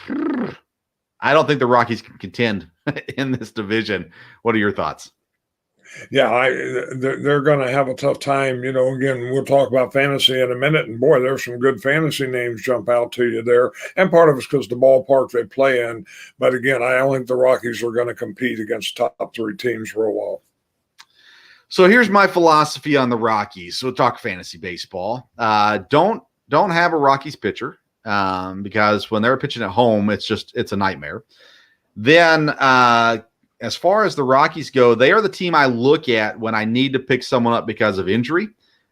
I don't think the Rockies can contend in this division. What are your thoughts? Yeah, they're going to have a tough time. Again, we'll talk about fantasy in a minute. And, boy, there's some good fantasy names jump out to you there. And part of it's because the ballpark they play in. But, again, I don't think the Rockies are going to compete against top three teams real well. So here's my philosophy on the Rockies. So we'll talk fantasy baseball. Don't have a Rockies pitcher because when they're pitching at home, it's a nightmare. Then as far as the Rockies go, they are the team I look at when I need to pick someone up because of injury.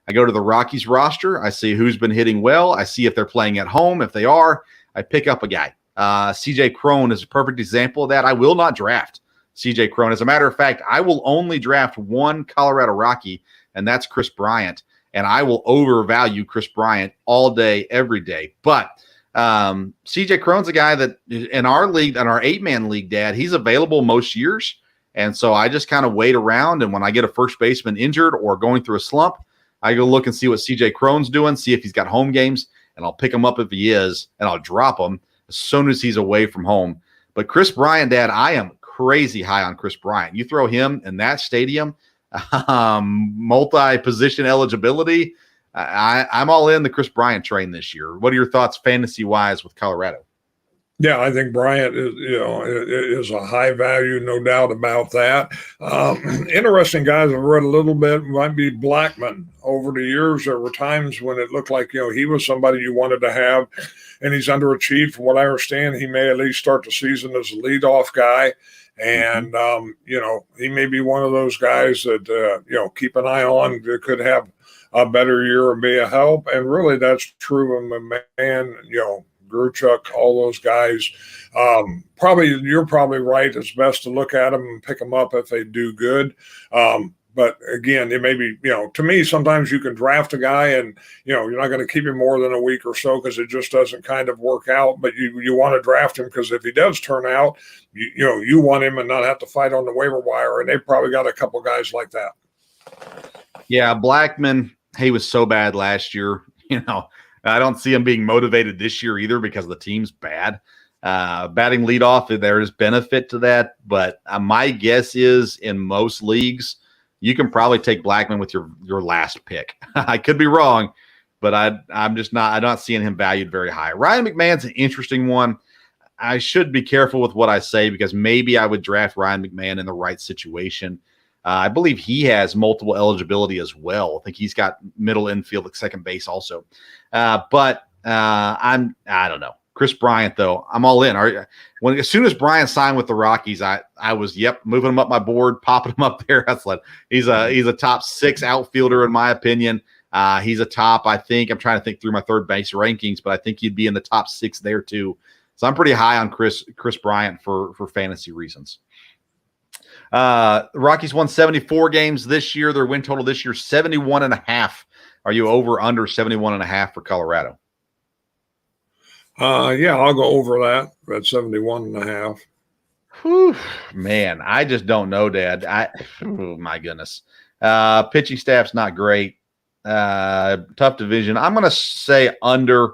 I go to the Rockies roster. I see who's been hitting well. I see if they're playing at home. If they are, I pick up a guy. CJ Cron is a perfect example of that. I will not draft CJ Cron. As a matter of fact, I will only draft one Colorado Rocky, and that's Chris Bryant. And I will overvalue Chris Bryant all day, every day. But CJ Cron's a guy that in our league, in our 8-man league, Dad, he's available most years. And so I just kind of wait around. And when I get a first baseman injured or going through a slump, I go look and see what CJ Cron's doing, see if he's got home games, and I'll pick him up if he is, and I'll drop him as soon as he's away from home. But Chris Bryant, Dad, I am crazy high on Chris Bryant. You throw him in that stadium, multi-position eligibility, I'm all in the Chris Bryant train this year. What are your thoughts fantasy-wise with Colorado? Yeah, I think Bryant is a high value, no doubt about that. Interesting guys I've read a little bit might be Blackman. Over the years, there were times when it looked like he was somebody you wanted to have, and he's underachieved. From what I understand, he may at least start the season as a leadoff guy, and he may be one of those guys that keep an eye on. That could have a better year and be a help, and really that's true of my man. Gruchuk, all those guys. You're probably right. It's best to look at them and pick them up if they do good. But again, it may be, to me, sometimes you can draft a guy and, you're not going to keep him more than a week or so because it just doesn't kind of work out. But you want to draft him because if he does turn out, you want him and not have to fight on the waiver wire. And they've probably got a couple guys like that. Yeah, Blackman, he was so bad last year, I don't see him being motivated this year either because the team's bad. Batting leadoff, there is benefit to that, but my guess is in most leagues, you can probably take Blackman with your last pick. I could be wrong, but I'm not seeing him valued very high. Ryan McMahon's an interesting one. I should be careful with what I say because maybe I would draft Ryan McMahon in the right situation. I believe he has multiple eligibility as well. I think he's got middle infield at second base also. But I don't know. Chris Bryant, though, I'm all in. As soon as Bryant signed with the Rockies, I was moving him up my board, popping him up there. That's like he's a top 6 outfielder in my opinion. He's a top. I think I'm trying to think through my third base rankings, but I think he'd be in the top 6 there too. So I'm pretty high on Chris Bryant for fantasy reasons. The Rockies won 74 games this year. Their win total this year 71.5. Are you over under 71.5 for Colorado? Yeah, I'll go over that at 71.5. Whew, man, I just don't know, Dad. Oh my goodness. Pitching staff's not great. Tough division. I'm going to say under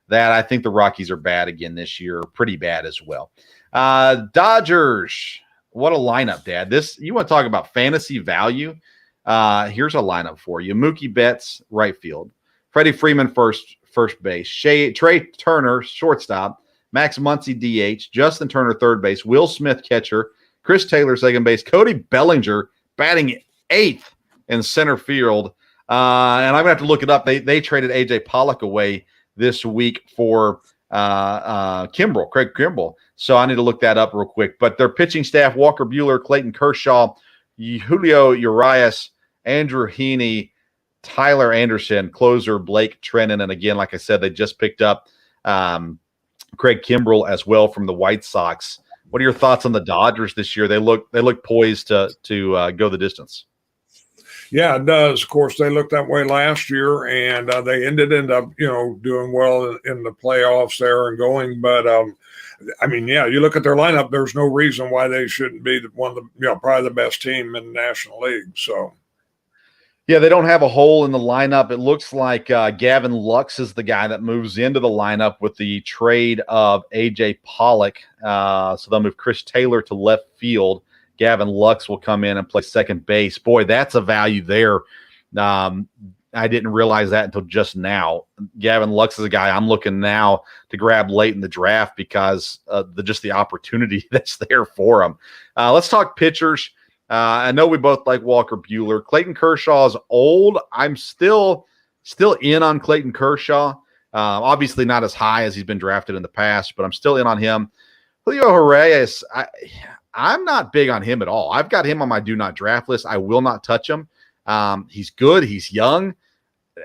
that. I think the Rockies are bad again this year. Pretty bad as well. Dodgers. What a lineup, Dad. You want to talk about fantasy value? Here's a lineup for you. Mookie Betts, right field. Freddie Freeman, first base. Trey Turner, shortstop. Max Muncy, DH. Justin Turner, third base. Will Smith, catcher. Chris Taylor, second base. Cody Bellinger, batting 8th in center field. And I'm going to have to look it up. They traded A.J. Pollock away this week for Craig Kimbrell. So I need to look that up real quick. But their pitching staff, Walker Buehler, Clayton Kershaw, Julio Urias, Andrew Heaney, Tyler Anderson, closer Blake Treinen. And again, like I said, they just picked up Craig Kimbrell as well from the White Sox. What are your thoughts on the Dodgers this year? They look poised to go the distance. Yeah, it does. Of course, they looked that way last year, and they ended up, doing well in the playoffs there and going. But you look at their lineup. There's no reason why they shouldn't be one of the, probably the best team in the National League. So, yeah, they don't have a hole in the lineup. It looks like Gavin Lux is the guy that moves into the lineup with the trade of A.J. Pollock. So they'll move Chris Taylor to left field. Gavin Lux will come in and play second base. Boy, that's a value there. I didn't realize that until just now. Gavin Lux is a guy I'm looking now to grab late in the draft because just the opportunity that's there for him. Let's talk pitchers. I know we both like Walker Buehler. Clayton Kershaw is old. I'm still in on Clayton Kershaw. Obviously not as high as he's been drafted in the past, but I'm still in on him. Julio Urias, I'm not big on him at all. I've got him on my do not draft list. I will not touch him. He's good. He's young.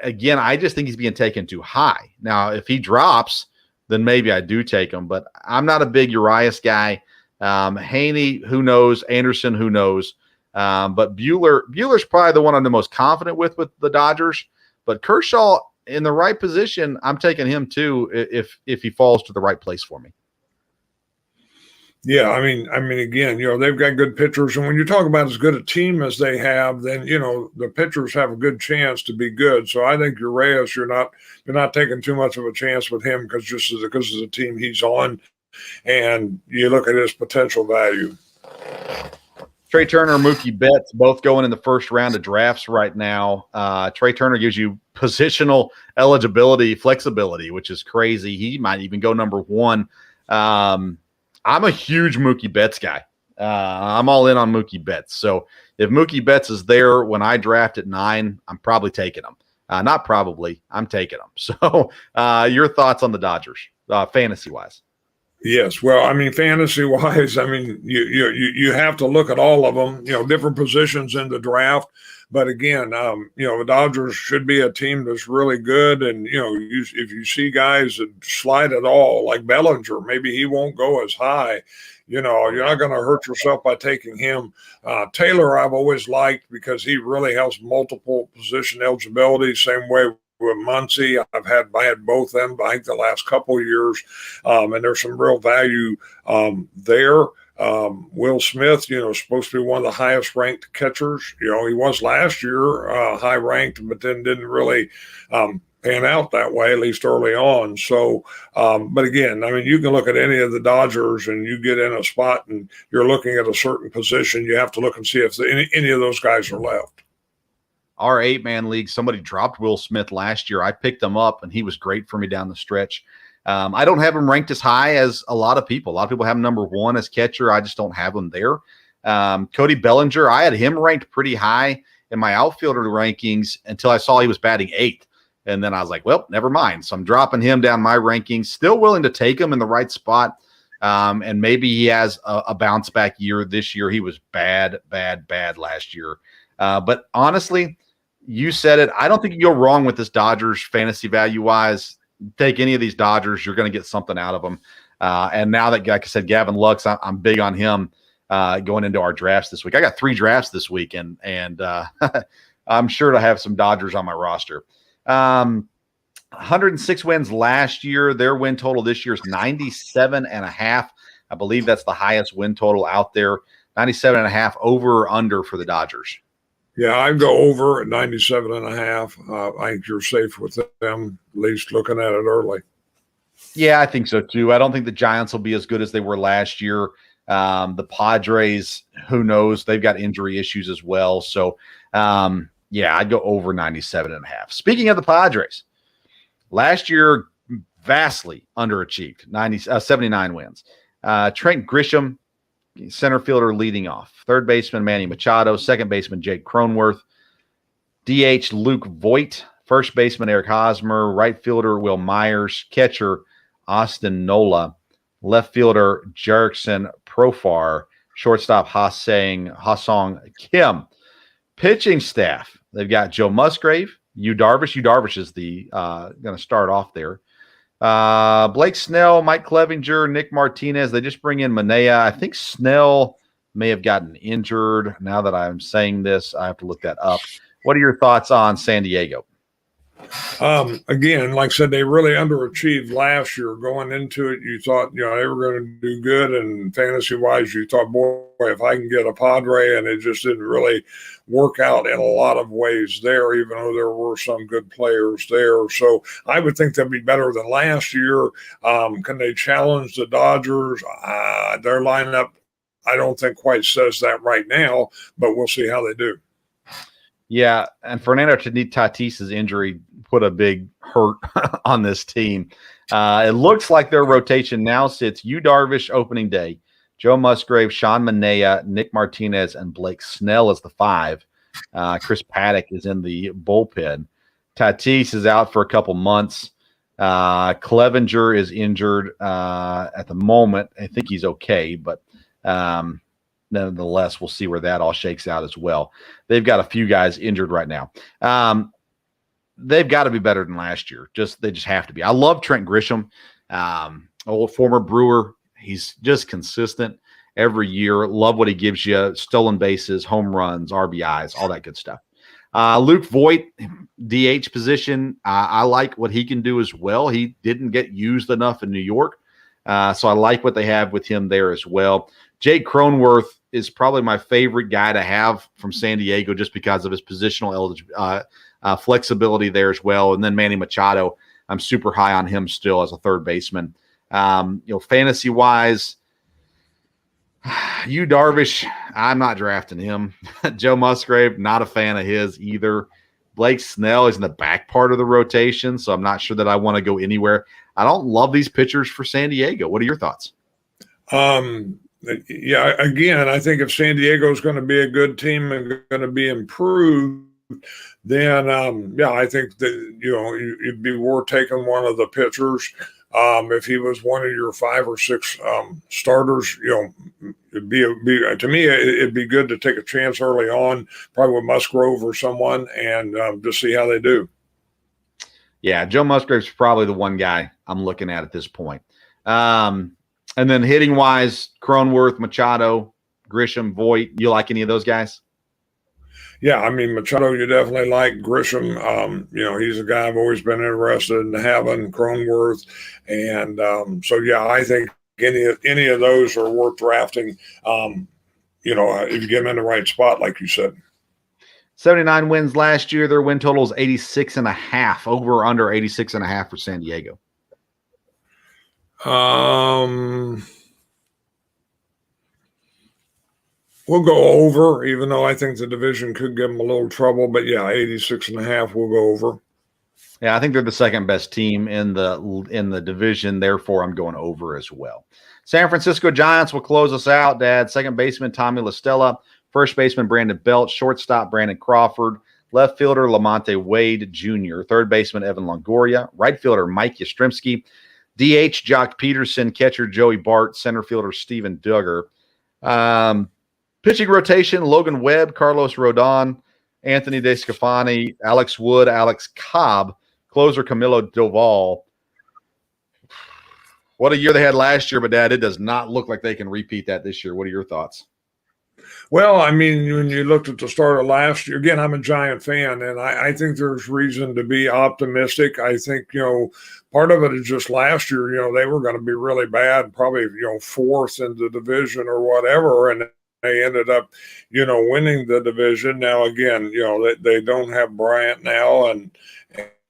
Again, I just think he's being taken too high. Now, if he drops, then maybe I do take him, but I'm not a big Urias guy. Haney, who knows? Anderson, who knows? But Buehler's probably the one I'm the most confident with the Dodgers. But Kershaw in the right position, I'm taking him too if he falls to the right place for me. Yeah, I mean, again, they've got good pitchers, and when you talk about as good a team as they have, then the pitchers have a good chance to be good. So I think Urias, you're not taking too much of a chance with him because of the team he's on, and you look at his potential value. Trey Turner, Mookie Betts, both going in the first round of drafts right now. Trey Turner gives you positional eligibility, flexibility, which is crazy. He might even go number one. I'm a huge Mookie Betts guy. I'm all in on Mookie Betts. So if Mookie Betts is there when I draft at 9, I'm probably taking him. Not probably, I'm taking him. So your thoughts on the Dodgers, fantasy-wise? Yes. Well, I mean, fantasy-wise, I mean, you have to look at all of them, different positions in the draft. But again, the Dodgers should be a team that's really good. And, if you see guys that slide at all, like Bellinger, maybe he won't go as high. You're not going to hurt yourself by taking him. Taylor, I've always liked because he really has multiple position eligibility, same way with Muncy. I had both of them, I think, the last couple of years. And there's some real value there. Will Smith, supposed to be one of the highest ranked catchers. He was last year high ranked, but then didn't really pan out that way, at least early on. So, but again, I mean, you can look at any of the Dodgers and you get in a spot and you're looking at a certain position. You have to look and see if any of those guys are left. Our 8-man league, somebody dropped Will Smith last year. I picked him up, and he was great for me down the stretch. I don't have him ranked as high as a lot of people. A lot of people have him number 1 as catcher. I just don't have him there. Cody Bellinger, I had him ranked pretty high in my outfielder rankings until I saw he was batting 8th. And then I was like, well, never mind. So I'm dropping him down my rankings. Still willing to take him in the right spot. And maybe he has a bounce back year this year. He was bad last year. But honestly, you said it. I don't think you go wrong with this Dodgers fantasy value-wise. Take any of these Dodgers, you're going to get something out of them. And now that, like I said, Gavin Lux, I'm big on him going into our drafts this week. I got 3 drafts this week, and I'm sure to have some Dodgers on my roster. 106 wins last year. Their win total this year is 97.5. I believe that's the highest win total out there. 97.5 over or under for the Dodgers. Yeah, I'd go over at 97.5. I think you're safe with them, at least looking at it early. Yeah, I think so too. I don't think the Giants will be as good as they were last year. The Padres, who knows? They've got injury issues as well. So, yeah, I'd go over 97.5. Speaking of the Padres, last year vastly underachieved, 79 wins. Trent Grisham, center fielder leading off. Third baseman Manny Machado. Second baseman Jake Cronenworth. DH Luke Voigt. First baseman Eric Hosmer. Right fielder Will Myers. Catcher Austin Nola. Left fielder Jerickson Profar. Shortstop Ha-Song Kim. Pitching staff, they've got Joe Musgrave, Yu Darvish. Yu Darvish is the going to start off there. Blake Snell, Mike Clevinger, Nick Martinez. They just bring in Manea. I think Snell may have gotten injured. Now that I'm saying this, I have to look that up. What are your thoughts on San Diego? Again, like I said, they really underachieved last year. Going into it, you thought, they were going to do good, and fantasy-wise, you thought, boy, if I can get a Padre, and it just didn't really work out in a lot of ways there, even though there were some good players there. So I would think they'll be better than last year. Can they challenge the Dodgers? Their lineup, I don't think quite says that right now, but we'll see how they do. Yeah, and Fernando Tatis's injury put a big hurt on this team. It looks like their rotation now sits Yu Darvish opening day, Joe Musgrave, Sean Manea, Nick Martinez, and Blake Snell as the 5. Chris Paddock is in the bullpen. Tatis is out for a couple months. Clevenger is injured at the moment. I think he's okay, but nonetheless, we'll see where that all shakes out as well. They've got a few guys injured right now. They've got to be better than last year. They just have to be. I love Trent Grisham, old former Brewer. He's just consistent every year. Love what he gives you: stolen bases, home runs, RBIs, all that good stuff. Luke Voigt, DH position. I like what he can do as well. He didn't get used enough in New York, so I like what they have with him there as well. Jake Cronenworth is probably my favorite guy to have from San Diego just because of his positional flexibility there as well. And then Manny Machado, I'm super high on him still as a third baseman. Fantasy wise, Yu Darvish, I'm not drafting him. Joe Musgrave, not a fan of his either. Blake Snell is in the back part of the rotation, so I'm not sure that I want to go anywhere. I don't love these pitchers for San Diego. What are your thoughts? Yeah, again, I think if San Diego is going to be a good team and going to be improved, then I think that it'd be worth taking one of the pitchers. If he was one of your 5 or 6 starters, it'd be to me it'd be good to take a chance early on, probably with Musgrove or someone, and just see how they do. Yeah, Joe Musgrave's probably the one guy I'm looking at this point. And then hitting wise, Cronenworth, Machado, Grisham, Voigt. You like any of those guys? Yeah, I mean, Machado, you definitely like. Grisham. He's a guy I've always been interested in having. Cronenworth, and so yeah, I think any of those are worth drafting. If you get them in the right spot, like you said. 79 wins last year. Their win total is 86.5. Over or under 86.5 for San Diego. We'll go over, even though I think the division could give them a little trouble. But yeah, 86.5, we'll go over. Yeah, I think they're the second best team in the division. Therefore, I'm going over as well. San Francisco Giants will close us out, Dad. Second baseman, Tommy La Stella. First baseman, Brandon Belt. Shortstop, Brandon Crawford. Left fielder, Lamonte Wade Jr. Third baseman, Evan Longoria. Right fielder, Mike Yastrzemski. DH, Jock Peterson. Catcher, Joey Bart. Center fielder, Steven Duggar. Pitching rotation, Logan Webb, Carlos Rodon, Anthony DeSclafani, Alex Wood, Alex Cobb. Closer, Camilo Doval. What a year they had last year, but Dad, it does not look like they can repeat that this year. What are your thoughts? Well, I mean, when you looked at the start of last year, again, I'm a Giant fan, and I think there's reason to be optimistic. I think, part of it is just last year, they were going to be really bad, probably, 4th in the division or whatever, and they ended up, winning the division. Now, again, they don't have Bryant now,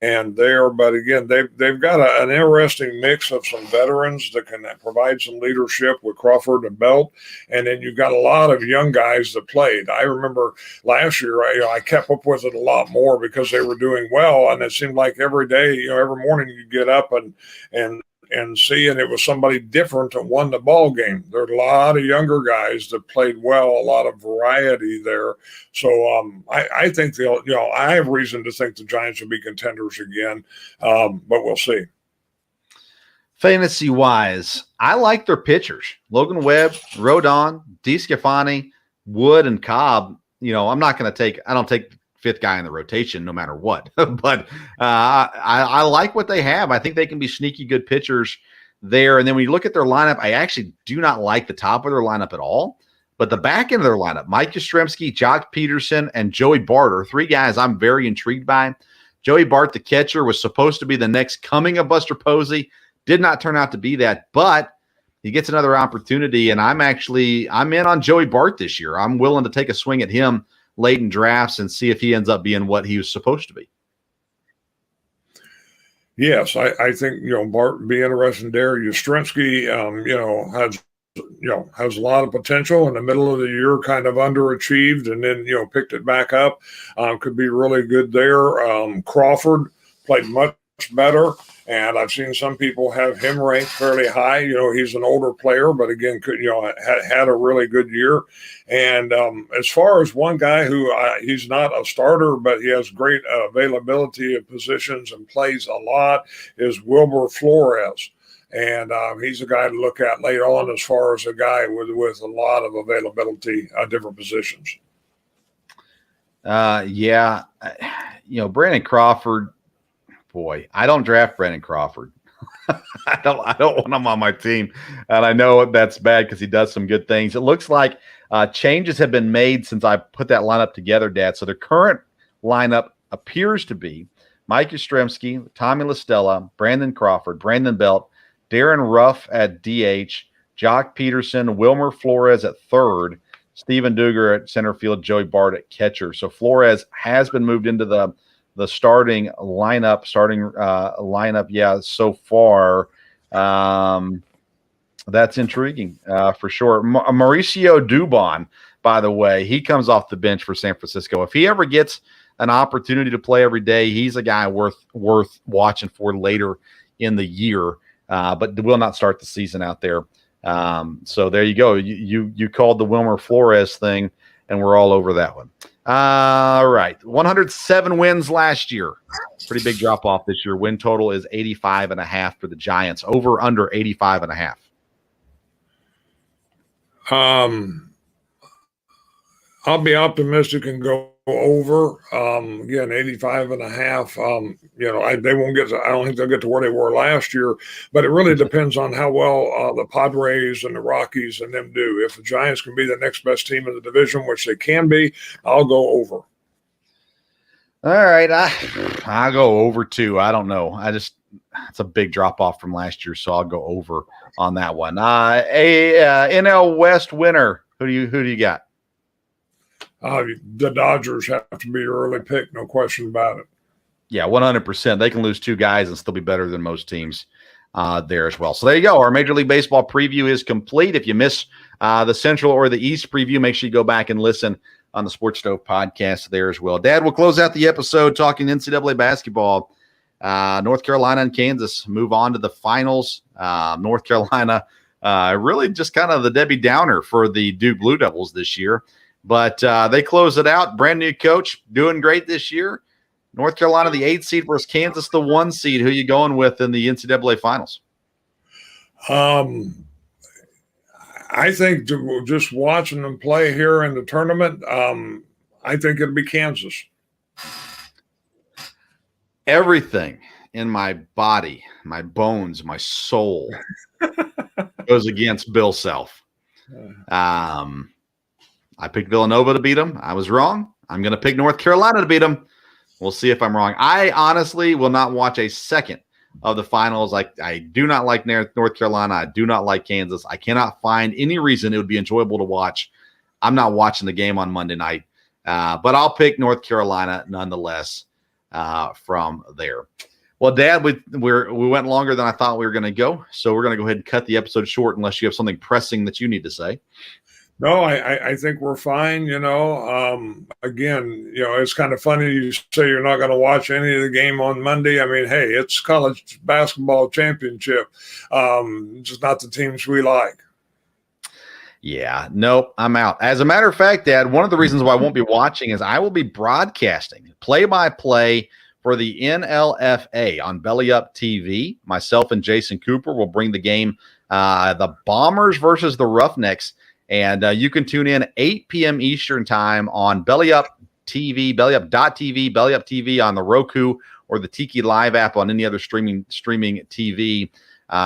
but again, they've got an interesting mix of some veterans that can provide some leadership with Crawford and Belt, and then you've got a lot of young guys that played. I remember last year, I kept up with it a lot more because they were doing well, and it seemed like every day, every morning you get up and see, and it was somebody different that won the ball game. There are a lot of younger guys that played well, a lot of variety there. So I think I have reason to think the Giants will be contenders again, but we'll see. Fantasy wise, I like their pitchers: Logan Webb, Rodon, DeSclafani, Wood, and Cobb. I'm not going to take. I don't take 5th guy in the rotation no matter what. But I like what they have. I think they can be sneaky good pitchers there. And then when you look at their lineup, I actually do not like the top of their lineup at all. But the back end of their lineup, Mike Yastrzemski, Jock Peterson, and Joey Bart are 3 guys I'm very intrigued by. Joey Bart, the catcher, was supposed to be the next coming of Buster Posey. Did not turn out to be that, but he gets another opportunity. And I'm in on Joey Bart this year. I'm willing to take a swing at him late in drafts and see if he ends up being what he was supposed to be. Yes, I think Bart would be interesting there. Yastrzemski, has a lot of potential. In the middle of the year, kind of underachieved, and then picked it back up. Could be really good there. Crawford played much better. And I've seen some people have him ranked fairly high. You know, he's an older player, but again, had a really good year. And as far as one guy who he's not a starter, but he has great availability of positions and plays a lot, is Wilmer Flores. And he's a guy to look at later on as far as a guy with a lot of availability at different positions. Yeah. Brandon Crawford, boy, I don't draft Brandon Crawford. I don't want him on my team. And I know that's bad because he does some good things. It looks like changes have been made since I put that lineup together, Dad. So the current lineup appears to be Mike Yastrzemski, Tommy LaStella, Brandon Crawford, Brandon Belt, Darren Ruff at DH, Jock Peterson, Wilmer Flores at third, Steven Duger at center field, Joey Bart at catcher. So Flores has been moved into the starting lineup, so far. That's intriguing for sure. Mauricio Dubon, by the way, he comes off the bench for San Francisco. If he ever gets an opportunity to play every day, he's a guy worth watching for later in the year, but will not start the season out there. So there you go. You called the Wilmer Flores thing, and we're all over that one. All right. 107 wins last year. Pretty big drop off this year. Win total is 85.5 for the Giants. Over under 85.5. I'll be optimistic and go over. Again, 85.5. They won't get to, I don't think they'll get to where they were last year, but it really depends on how well the Padres and the Rockies and them do. If the Giants can be the next best team in the division, which they can be, I'll go over. All right. I'll go over too. I don't know. It's a big drop off from last year, so I'll go over on that one. NL West winner. Who do you got? The Dodgers have to be your early pick, no question about it. Yeah, 100%. They can lose two guys and still be better than most teams there as well. So there you go. Our Major League Baseball preview is complete. If you miss the Central or the East preview, make sure you go back and listen on the Sports Stove podcast there as well. Dad, we'll close out the episode talking NCAA basketball. North Carolina and Kansas move on to the finals. North Carolina really just kind of the Debbie Downer for the Duke Blue Devils this year. But they close it out. Brand new coach, doing great this year. North Carolina, the 8 seed versus Kansas, the 1 seed. Who are you going with in the NCAA finals? I think just watching them play here in the tournament, I think it'll be Kansas. Everything in my body, my bones, my soul goes against Bill Self. I picked Villanova to beat them. I was wrong. I'm going to pick North Carolina to beat them. We'll see if I'm wrong. I honestly will not watch a second of the finals. I do not like North Carolina. I do not like Kansas. I cannot find any reason it would be enjoyable to watch. I'm not watching the game on Monday night, but I'll pick North Carolina nonetheless from there. Well, Dad, we went longer than I thought we were going to go, so we're going to go ahead and cut the episode short unless you have something pressing that you need to say. No, I think we're fine. Again, it's kind of funny you say you're not going to watch any of the game on Monday. I mean, hey, it's college basketball championship. Just not the teams we like. Yeah, nope, I'm out. As a matter of fact, Dad, one of the reasons why I won't be watching is I will be broadcasting play-by-play for the NLFA on Belly Up TV. Myself and Jason Cooper will bring the game, the Bombers versus the Roughnecks. And you can tune in 8 p.m. Eastern time on Belly Up TV, BellyUp.tv, Belly Up TV on the Roku or the Tiki Live app on any other streaming TV.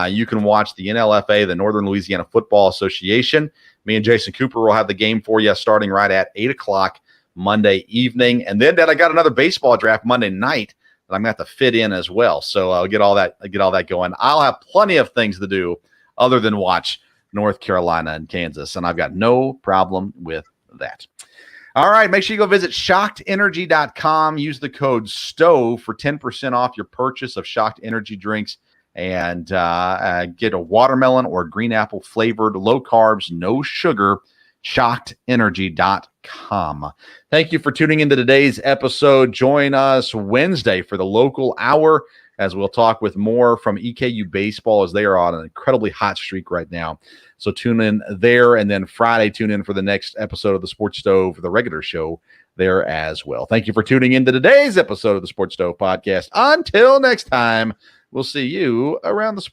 You can watch the NLFA, the Northern Louisiana Football Association. Me and Jason Cooper will have the game for you starting right at 8 o'clock Monday evening. And then, Dad, I got another baseball draft Monday night that I'm going to have to fit in as well. So I'll get all that going. I'll have plenty of things to do other than watch North Carolina and Kansas, and I've got no problem with that. All right, make sure you go visit shockedenergy.com. Use the code STOVE for 10% off your purchase of Shocked Energy drinks and get a watermelon or green apple flavored, low carbs, no sugar, shockedenergy.com. Thank you for tuning into today's episode. Join us Wednesday for the local hour as we'll talk with more from EKU baseball as they are on an incredibly hot streak right now. So tune in there, and then Friday, tune in for the next episode of the Sports Stove, the regular show there as well. Thank you for tuning into today's episode of the Sports Stove podcast. Until next time, we'll see you around the sports.